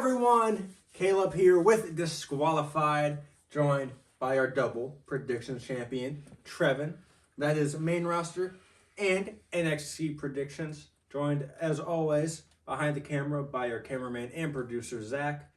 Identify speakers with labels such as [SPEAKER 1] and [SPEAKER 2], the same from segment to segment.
[SPEAKER 1] everyone, Caleb here with Disqualified, joined by our double predictions champion, Trevin. That is main roster and NXT predictions, joined as always behind the camera by our cameraman and producer, Zach.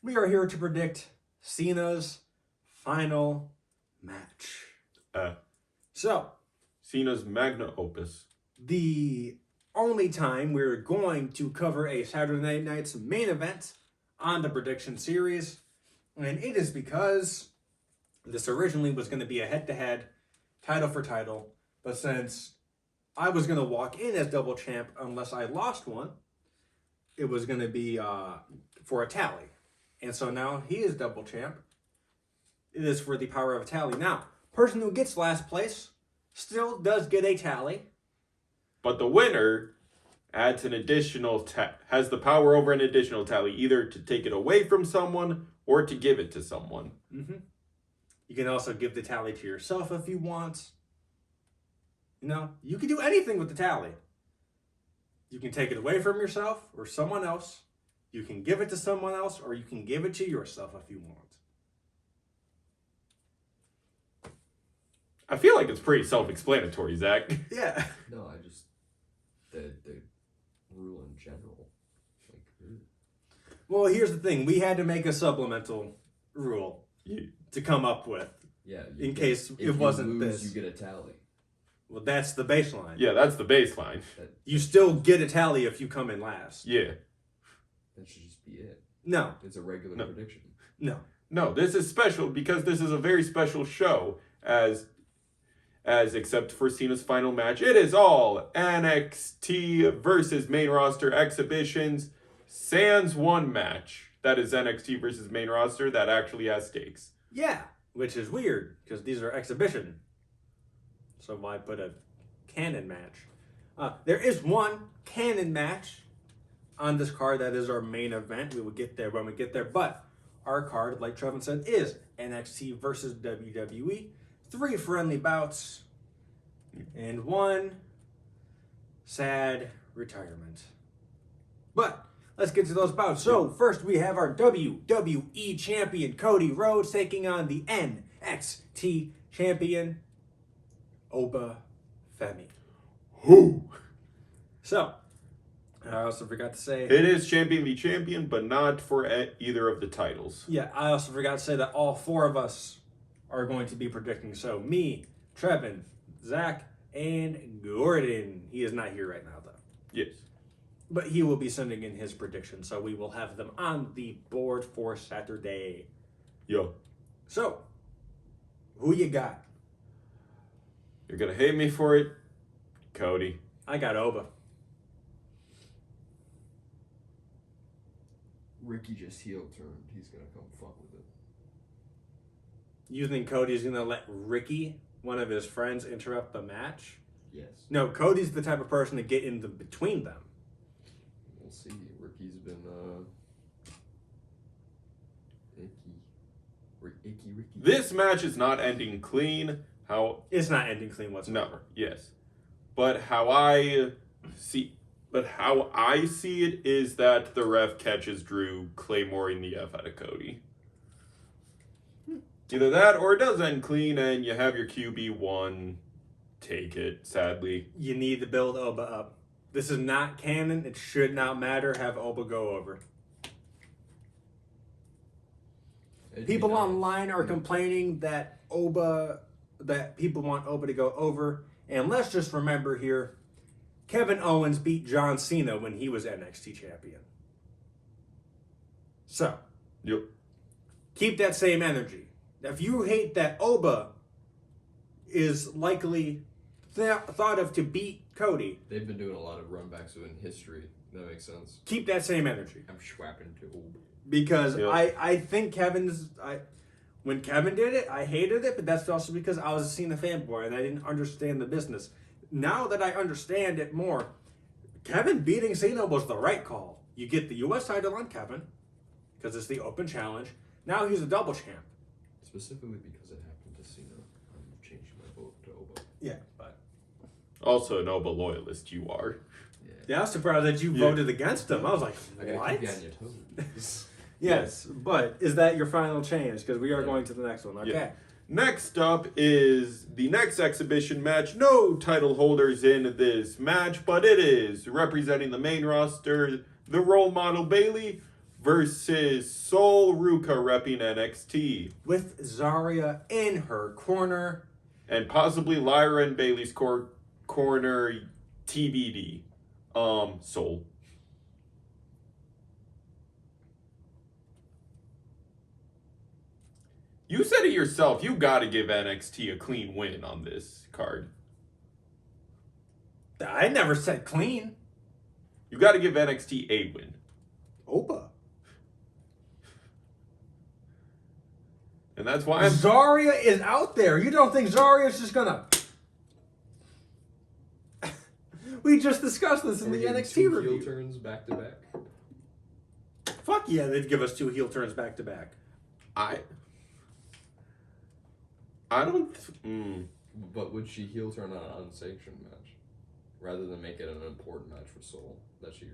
[SPEAKER 1] We are here to predict Cena's final match. So,
[SPEAKER 2] Cena's magna opus.
[SPEAKER 1] the only time we're going to cover a Saturday night's main event on the prediction series, and it is because this originally was going to be a head-to-head, title for title, but since I was going to walk in as double champ unless I lost one, it was going to be for a tally. And so now he is double champ. It is for the power of a tally. Now, person who gets last place still does get a tally.
[SPEAKER 2] But the winner adds an additional has the power over an additional tally, either to take it away from someone or to give it to someone.
[SPEAKER 1] Mm-hmm. You can also give the tally to yourself if you want. You know, you can do anything with the tally. You can take it away from yourself or someone else. You can give it to someone else, or you can give it to yourself if you want.
[SPEAKER 2] I feel like it's pretty self-explanatory, Zach.
[SPEAKER 1] Yeah.
[SPEAKER 3] No, I just the rule in general.
[SPEAKER 1] Well, here's the thing: we had to make a supplemental rule to come up with.
[SPEAKER 3] Yeah.
[SPEAKER 1] In case it wasn't this,
[SPEAKER 3] you get a tally.
[SPEAKER 1] Well, that's the baseline.
[SPEAKER 2] Yeah, that's the baseline.
[SPEAKER 1] You still get a tally if you come in last.
[SPEAKER 2] Yeah.
[SPEAKER 3] That should just be it.
[SPEAKER 1] No.
[SPEAKER 3] It's a regular prediction.
[SPEAKER 2] No, this is special because this is a very special show. As except for Cena's final match, it is all NXT versus main roster exhibitions. Sans one match. That is NXT versus main roster that actually has stakes.
[SPEAKER 1] Yeah, which is weird because these are exhibition. So why put a canon match? There is one canon match on this card that is our main event. We will get there when we get there. But our card, like Trevin said, is NXT versus WWE. 3 friendly bouts and 1 sad retirement. But let's get to those bouts. So first we have our WWE champion Cody Rhodes taking on the NXT champion Oba Femi.
[SPEAKER 2] Who?
[SPEAKER 1] So, I also forgot to say...
[SPEAKER 2] It is champion v champion, but not for either of the titles.
[SPEAKER 1] Yeah, I also forgot to say that all 4 of us are going to be predicting. So, me, Trevin, Zach, and Gordon. He is not here right now, though.
[SPEAKER 2] Yes.
[SPEAKER 1] But he will be sending in his predictions, so we will have them on the board for Saturday.
[SPEAKER 2] Yo.
[SPEAKER 1] So, who you got?
[SPEAKER 2] You're going to hate me for it, Cody.
[SPEAKER 1] I got Oba.
[SPEAKER 3] Ricky just heel turned. He's gonna come fuck with it.
[SPEAKER 1] You think Cody's going to let Ricky, one of his friends, interrupt the match?
[SPEAKER 3] Yes.
[SPEAKER 1] No, Cody's the type of person to get in the between them.
[SPEAKER 3] We'll see. Ricky's been icky.
[SPEAKER 2] This match is not ending clean.
[SPEAKER 1] It's not ending clean whatsoever.
[SPEAKER 2] No, yes. But how I see it is that the ref catches Drew Claymoring the F out of Cody. Either that or it does end clean and you have your QB1 take it, sadly.
[SPEAKER 1] You need to build Oba up. This is not canon. It should not matter. Have Oba go over. People online are complaining that people want Oba to go over. And let's just remember here, Kevin Owens beat John Cena when he was NXT champion. So,
[SPEAKER 2] Yep.
[SPEAKER 1] keep that same energy. If you hate that Oba is likely thought of to beat Cody,
[SPEAKER 3] They've been doing a lot of runbacks in history. That makes sense.
[SPEAKER 1] keep that same energy.
[SPEAKER 3] I'm schwapping to Oba.
[SPEAKER 1] Because
[SPEAKER 2] Yep.
[SPEAKER 1] I think when Kevin did it, I hated it, but that's also because I was a Cena fanboy and I didn't understand the business. Now that I understand it more, Kevin beating Cena was the right call. You get the U.S. title on Kevin, because it's the open challenge. Now he's a double champ.
[SPEAKER 3] Specifically because it happened to Cena, I'm changing my vote to Oba.
[SPEAKER 1] Yeah, but...
[SPEAKER 2] Also an Oba loyalist, you are.
[SPEAKER 1] Yeah, I was surprised that you voted against him. I was like,
[SPEAKER 3] I gotta
[SPEAKER 1] what?
[SPEAKER 3] keep you on your toes.
[SPEAKER 1] Yes, but is that your final change? Because we are going to the next one. Okay.
[SPEAKER 2] Yeah. Next up is the next exhibition match. No title holders in this match, but it is representing the main roster, the role model Bailey versus Sol Ruka repping NXT.
[SPEAKER 1] With Zarya in her corner.
[SPEAKER 2] And possibly Lyra and Bailey's corner TBD. Sol. You said it yourself. You got to give NXT a clean win on this card.
[SPEAKER 1] I never said clean.
[SPEAKER 2] You got to give NXT a win.
[SPEAKER 1] Opa.
[SPEAKER 2] And that's why I'm...
[SPEAKER 1] Zarya is out there. You don't think Zarya's just gonna... We just discussed this in the NXT
[SPEAKER 3] heel
[SPEAKER 1] review.
[SPEAKER 3] turns back to back.
[SPEAKER 1] Fuck yeah, they'd give us 2 heel turns back to back.
[SPEAKER 2] I don't...
[SPEAKER 3] But would she heel turn on an unsanctioned match rather than make it an important match for Sol that she?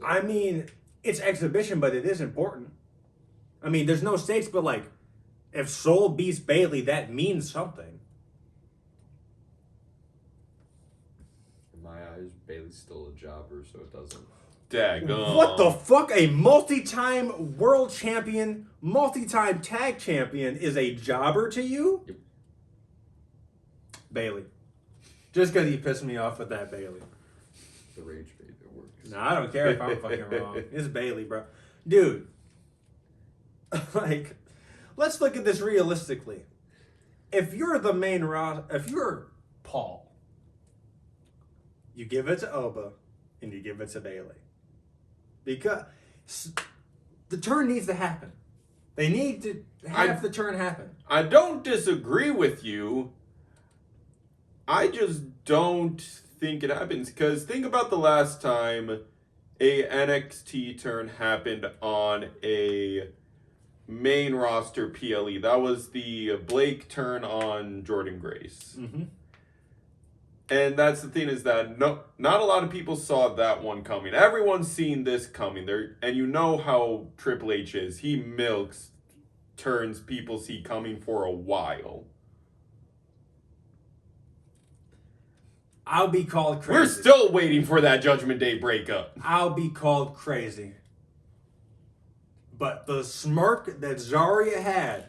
[SPEAKER 1] I mean, it's exhibition, but it is important. I mean, there's no stakes, but like, if Sol beats Bailey, that means something.
[SPEAKER 3] In my eyes, Bailey's still a jobber, so it doesn't.
[SPEAKER 2] Daggone.
[SPEAKER 1] What the fuck? A multi-time world champion, multi-time tag champion is a jobber to you?
[SPEAKER 3] Yep.
[SPEAKER 1] Bailey. Just because you pissed me off with that, Bailey.
[SPEAKER 3] The rage bait that works.
[SPEAKER 1] No, I don't care if I'm fucking wrong. It's Bailey, bro. Dude. Like, let's look at this realistically. If you're the main if you're Paul, you give it to Oba and you give it to Bailey. Because the turn needs to happen. They need to have the turn happen.
[SPEAKER 2] I don't disagree with you. I just don't think it happens. Because think about the last time a NXT turn happened on a main roster PLE. That was the Blake turn on Jordan Grace.
[SPEAKER 1] Mm-hmm.
[SPEAKER 2] And that's the thing is that not a lot of people saw that one coming. Everyone's seen this coming. And you know how Triple H is. He milks turns people see coming for a while.
[SPEAKER 1] I'll be called crazy.
[SPEAKER 2] We're still waiting for that Judgment Day breakup.
[SPEAKER 1] I'll be called crazy. But the smirk that Zarya had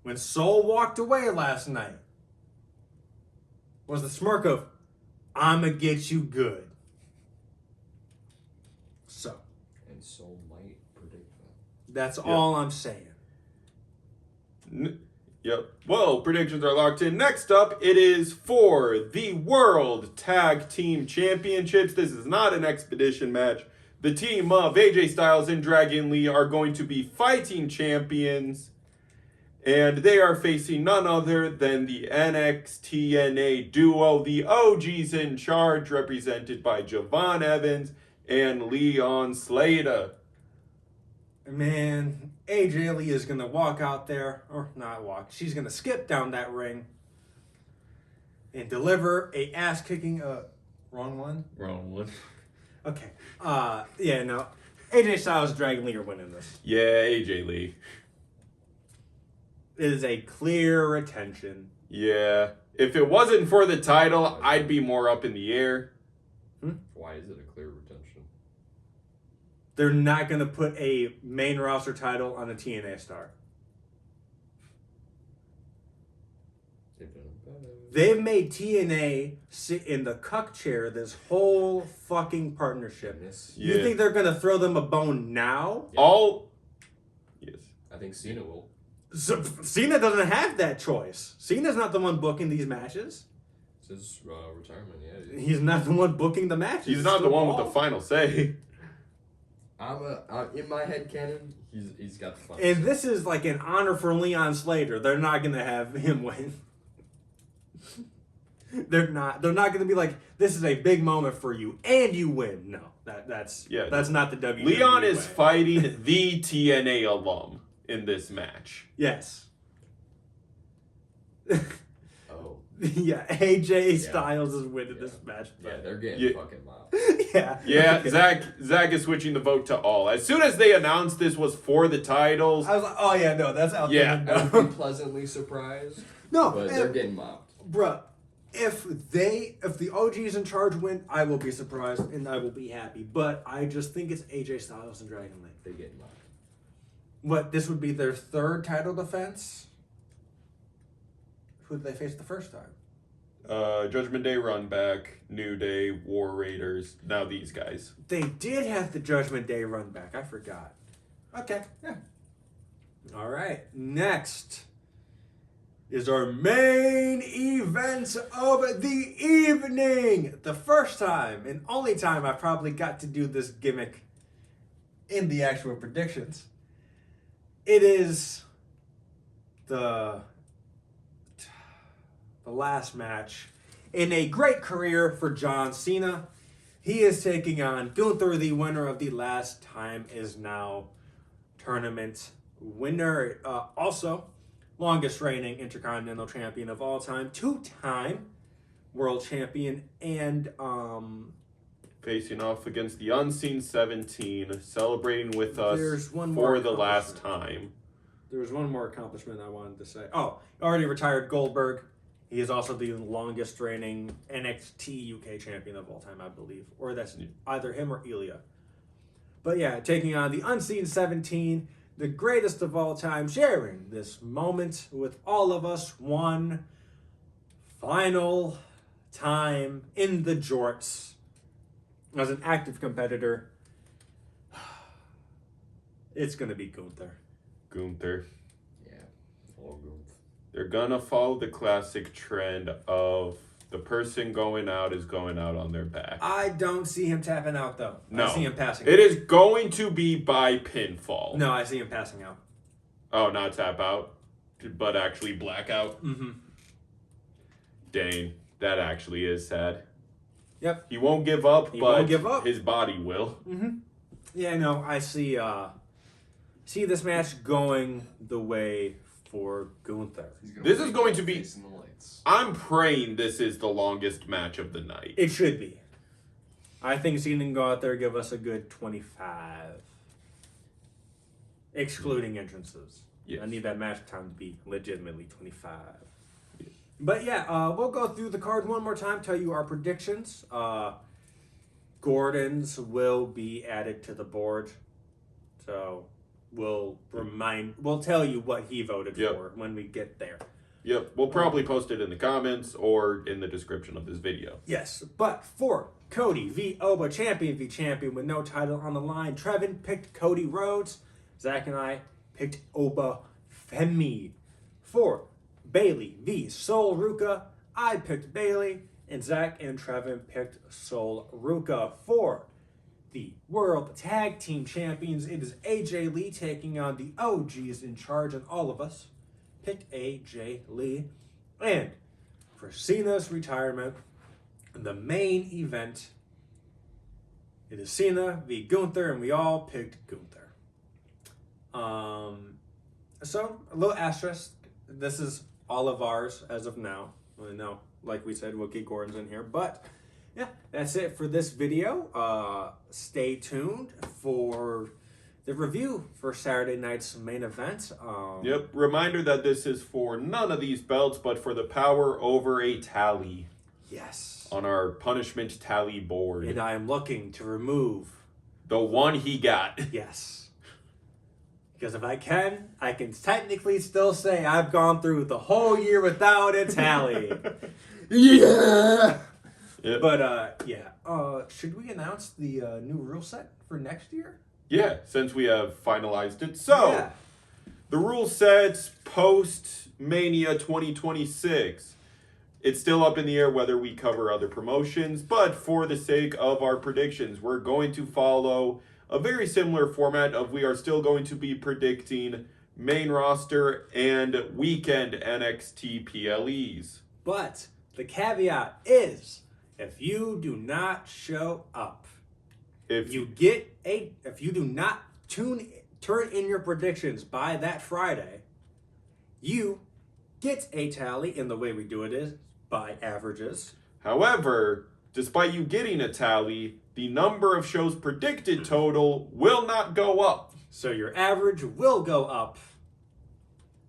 [SPEAKER 1] when Sol walked away last night was the smirk of, I'ma get you good. So.
[SPEAKER 3] And Sol might predict that.
[SPEAKER 1] That's all I'm saying.
[SPEAKER 2] Yep. Well, predictions are locked in. Next up, it is for the World Tag Team Championships. This is not an expedition match. The team of AJ Styles and Dragon Lee are going to be fighting champions. And they are facing none other than the NXT duo, the OGs in charge, represented by Javon Evans and Leon Slater.
[SPEAKER 1] Man, AJ Lee is going to walk out there, or not walk, she's going to skip down that ring and deliver a ass-kicking, wrong one?
[SPEAKER 2] Wrong one.
[SPEAKER 1] Okay. Yeah, no. AJ Styles and Dragon Lee are winning this.
[SPEAKER 2] Yeah, AJ Lee.
[SPEAKER 1] It is a clear retention.
[SPEAKER 2] Yeah. If it wasn't for the title, I'd be more up in the air.
[SPEAKER 3] Why is it a clear retention?
[SPEAKER 1] They're not going to put a main roster title on a TNA star. They've made TNA sit in the cuck chair this whole fucking partnership.
[SPEAKER 3] Yes.
[SPEAKER 2] Yeah.
[SPEAKER 1] You think they're going to throw them a bone now?
[SPEAKER 3] Yeah.
[SPEAKER 2] Yes.
[SPEAKER 3] I think Cena will.
[SPEAKER 1] So, Cena doesn't have that choice. Cena's not the one booking these matches.
[SPEAKER 3] It's his retirement, yeah.
[SPEAKER 1] He's not the one booking the matches.
[SPEAKER 2] He's not the one with the final say.
[SPEAKER 3] In my head canon, he's got the final
[SPEAKER 1] And
[SPEAKER 3] say.
[SPEAKER 1] this is like an honor for Leon Slater. They're not going to have him win. They're not going to be like, this is a big moment for you and you win. No, that's not the WWE
[SPEAKER 2] Leon is
[SPEAKER 1] way.
[SPEAKER 2] fighting the TNA alum in this match.
[SPEAKER 1] Yes.
[SPEAKER 3] Oh.
[SPEAKER 1] Yeah, AJ Styles is winning this match.
[SPEAKER 3] Yeah,
[SPEAKER 1] But
[SPEAKER 3] they're getting
[SPEAKER 2] Yeah.
[SPEAKER 3] fucking mild.
[SPEAKER 1] yeah.
[SPEAKER 2] Yeah,
[SPEAKER 1] Okay.
[SPEAKER 2] Zach is switching the vote to all. As soon as they announced this was for the titles,
[SPEAKER 1] I was like, oh yeah, no, that's out
[SPEAKER 2] Yeah.
[SPEAKER 1] the
[SPEAKER 3] I
[SPEAKER 1] window.
[SPEAKER 3] would be pleasantly surprised,
[SPEAKER 1] No,
[SPEAKER 3] but they're getting mild.
[SPEAKER 1] bruh, if the OGs in charge win, I will be surprised and I will be happy. But I just think it's AJ Styles and Dragon Lee.
[SPEAKER 3] They're getting mild.
[SPEAKER 1] What, this would be their third title defense? Who did they face the first time?
[SPEAKER 2] Judgment Day run back, New Day, War Raiders, now these guys.
[SPEAKER 1] They did have the Judgment Day run back. I forgot. Okay, yeah. All right, next is our main event of the evening. The first time and only time I probably got to do this gimmick in the actual predictions. It is the last match in a great career for John Cena. He is taking on Gunther, the winner of the Last Time Is Now tournament winner. Also, longest reigning Intercontinental Champion of all time, two-time World Champion, and
[SPEAKER 2] Facing off against the Unseen 17, celebrating with us
[SPEAKER 1] There's one more
[SPEAKER 2] for the last
[SPEAKER 1] accomplishment.
[SPEAKER 2] time.
[SPEAKER 1] there was one more accomplishment I wanted to say. Oh, already retired Goldberg. He is also the longest reigning NXT UK champion of all time, I believe. Or that's either him or Ilya. But yeah, taking on the Unseen 17, the greatest of all time, sharing this moment with all of us one final time in the jorts as an active competitor. It's going to be Gunther.
[SPEAKER 2] Gunther.
[SPEAKER 3] Yeah. All good.
[SPEAKER 2] They're gonna follow the classic trend of the person going out is going out on their back.
[SPEAKER 1] I don't see him tapping out, though.
[SPEAKER 2] No.
[SPEAKER 1] I see him passing
[SPEAKER 2] It
[SPEAKER 1] out.
[SPEAKER 2] is going to be by pinfall.
[SPEAKER 1] No, I see him passing out.
[SPEAKER 2] Oh, not tap out, but actually blackout.
[SPEAKER 1] Mm-hmm.
[SPEAKER 2] Dang, that actually is sad.
[SPEAKER 1] Yep.
[SPEAKER 2] He won't give up,
[SPEAKER 1] He
[SPEAKER 2] but
[SPEAKER 1] won't give up.
[SPEAKER 2] his body will.
[SPEAKER 1] Mm-hmm. Yeah, no, I see this match going the way for Gunther.
[SPEAKER 2] This is going to be-
[SPEAKER 3] Facing the lights.
[SPEAKER 2] I'm praying this is the longest match of the night.
[SPEAKER 1] It should be. I think Cena can go out there and give us a good 25. Excluding entrances.
[SPEAKER 2] Yes.
[SPEAKER 1] I need that match time to be legitimately 25. But yeah, we'll go through the card one more time, tell you our predictions. Gordon's will be added to the board. So we'll tell you what he voted
[SPEAKER 2] Yep.
[SPEAKER 1] for when we get there.
[SPEAKER 2] Yep, we'll probably post it in the comments or in the description of this video.
[SPEAKER 1] Yes, but for Cody v. Oba, champion v. champion with no title on the line, Trevin picked Cody Rhodes. Zach and I picked Oba Femi. For Bailey v. Sol Ruka, I picked Bailey, and Zach and Trevin picked Sol Ruka. For the World Tag Team Champions, it is AJ Lee taking on the OGs in charge, and all of us picked AJ Lee. And for Cena's retirement, the main event, it is Cena v. Gunther, and we all picked Gunther. So, a little asterisk. This is all of ours as of now. I know, like we said, Wookie Gordon's in here. But, yeah, that's it for this video. Stay tuned for the review for Saturday night's main event.
[SPEAKER 2] Yep, reminder that this is for none of these belts, but for the power over a tally
[SPEAKER 1] Yes.
[SPEAKER 2] on our punishment tally board.
[SPEAKER 1] And I am looking to remove,
[SPEAKER 2] The one he got.
[SPEAKER 1] yes. Because if I can technically still say I've gone through the whole year without a tally. Yeah!
[SPEAKER 2] Yep.
[SPEAKER 1] But, should we announce the new rule set for next year?
[SPEAKER 2] Yeah, since we have finalized it. So,
[SPEAKER 1] Yeah.
[SPEAKER 2] the rule sets post Mania 2026. It's still up in the air whether we cover other promotions, but for the sake of our predictions, we're going to follow a very similar format of we are still going to be predicting main roster and weekend NXT PLEs.
[SPEAKER 1] But the caveat is, if you do not show up,
[SPEAKER 2] If
[SPEAKER 1] you do not turn in your predictions by that Friday, you get a tally, and the way we do it is by averages.
[SPEAKER 2] However, despite you getting a tally, the number of shows predicted total will not go up.
[SPEAKER 1] So your average will go up,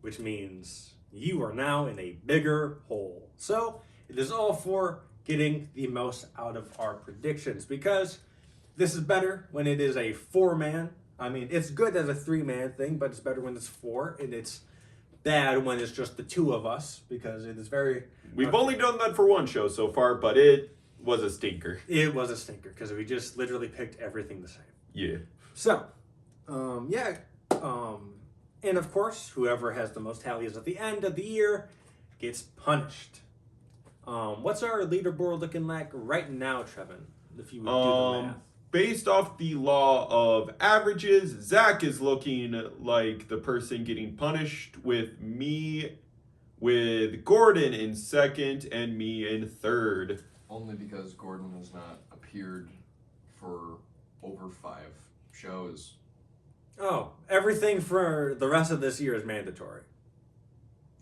[SPEAKER 1] which means you are now in a bigger hole. So it is all for getting the most out of our predictions, because this is better when it is a 4-man. I mean, it's good as a 3-man thing, but it's better when it's 4, and it's bad when it's just the 2 of us, because it is very...
[SPEAKER 2] We've only done that for one show so far, but it was a stinker.
[SPEAKER 1] It was a stinker, because we just literally picked everything the same.
[SPEAKER 2] Yeah.
[SPEAKER 1] So, and of course, whoever has the most tallies at the end of the year gets punished. What's our leaderboard looking like right now, Trevin? If you would do the math.
[SPEAKER 2] Based off the law of averages, Zach is looking like the person getting punished, with Gordon in second and me in third.
[SPEAKER 3] Only because Gordon has not appeared for over 5 shows.
[SPEAKER 1] Oh, everything for the rest of this year is mandatory.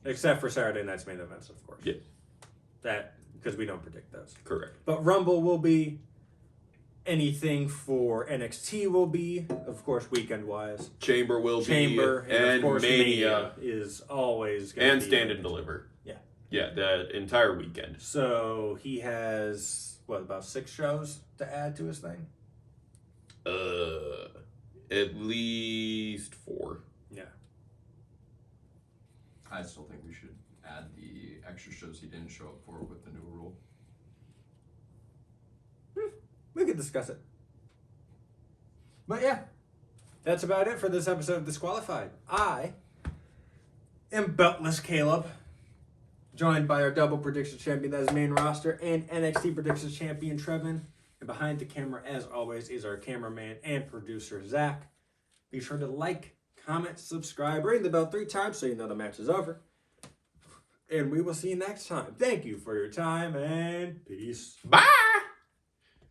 [SPEAKER 1] Except for Saturday night's main events, of course.
[SPEAKER 2] Yeah.
[SPEAKER 1] That, because we don't predict those.
[SPEAKER 2] Correct.
[SPEAKER 1] But Rumble will be. Anything for NXT will be, of course, weekend-wise.
[SPEAKER 2] Chamber will
[SPEAKER 1] Chamber,
[SPEAKER 2] be, and
[SPEAKER 1] of course,
[SPEAKER 2] Mania
[SPEAKER 1] is always going to
[SPEAKER 2] and
[SPEAKER 1] be.
[SPEAKER 2] Stand and Deliver.
[SPEAKER 1] Yeah.
[SPEAKER 2] Yeah, that entire weekend.
[SPEAKER 1] So he has, about 6 shows to add to his thing?
[SPEAKER 2] At least 4.
[SPEAKER 1] Yeah.
[SPEAKER 3] I still think we should add the extra shows he didn't show up for with the new rule.
[SPEAKER 1] We could discuss it. But yeah, that's about it for this episode of Disqualified. I am Beltless Caleb, joined by our double predictions champion, that is main roster, and NXT predictions champion Trevin. And behind the camera, as always, is our cameraman and producer, Zach. Be sure to like, comment, subscribe, ring the bell 3 times so you know the match is over. And we will see you next time. Thank you for your time, and peace.
[SPEAKER 2] Bye!